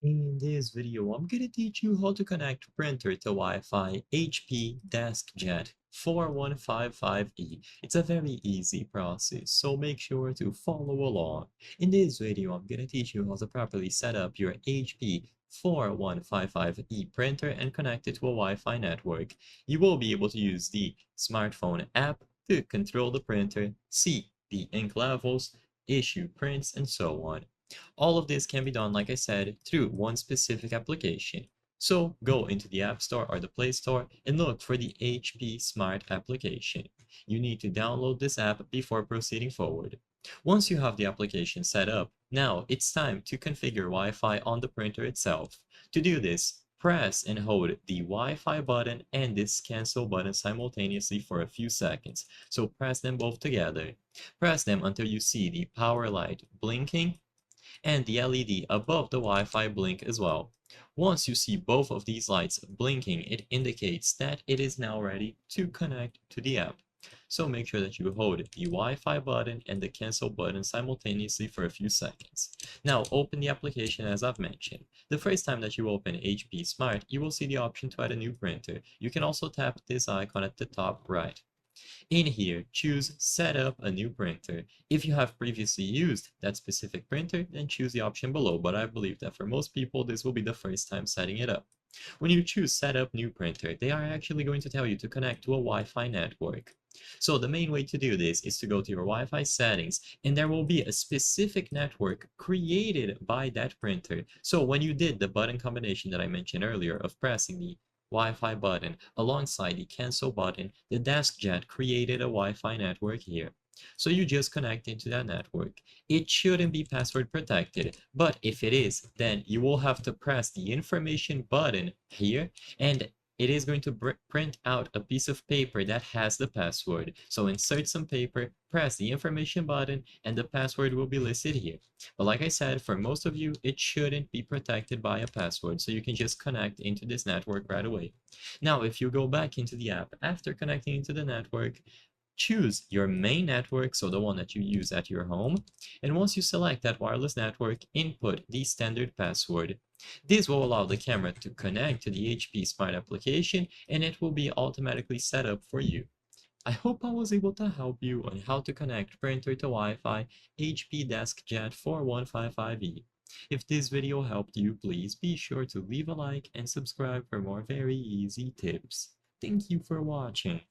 In this video, I'm gonna teach you how to connect printer to Wi-Fi HP DeskJet 4155e. It's a very easy process, so make sure to follow along. In this video, I'm gonna teach you how to properly set up your HP 4155e printer and connect it to a Wi-Fi network. You will be able to use the smartphone app to control the printer, see the ink levels, issue prints, and so on. All of this can be done, like I said, through one specific application. So go into the App Store or the Play Store and look for the HP Smart application. You need to download this app before proceeding forward. Once you have the application set up, now it's time to configure Wi-Fi on the printer itself. To do this, press and hold the Wi-Fi button and this cancel button simultaneously for a few seconds. So press them both together. Press them until you see the power light blinking and the LED above the Wi-Fi blink as well. Once you see both of these lights blinking, it indicates that it is now ready to connect to the app. So make sure that you hold the Wi-Fi button and the cancel button simultaneously for a few seconds. Now open the application as I've mentioned. The first time that you open HP Smart, you will see the option to add a new printer. You can also tap this icon at the top right. In here, choose Set up a new printer. If you have previously used that specific printer, then choose the option below, but I believe that for most people, this will be the first time setting it up. When you choose Set up new printer, they are actually going to tell you to connect to a Wi-Fi network. So the main way to do this is to go to your Wi-Fi settings, and there will be a specific network created by that printer. So when you did the button combination that I mentioned earlier of pressing the Wi-Fi button alongside the cancel button, the DeskJet created a Wi-Fi network here. So you just connect into that network. It shouldn't be password protected, but if it is, then you will have to press the information button here, and it is going to print out a piece of paper that has the password. So insert some paper, press the information button, and the password will be listed here. But like I said, for most of you, it shouldn't be protected by a password, so you can just connect into this network right away. Now, if you go back into the app after connecting into the network, choose your main network, so the one that you use at your home, and once you select that wireless network, input the standard password. This will allow the camera to connect to the HP Smart application, and it will be automatically set up for you. I hope I was able to help you on how to connect printer to Wi-Fi HP DeskJet 4155e. If this video helped you, please be sure to leave a like and subscribe for more very easy tips. Thank you for watching.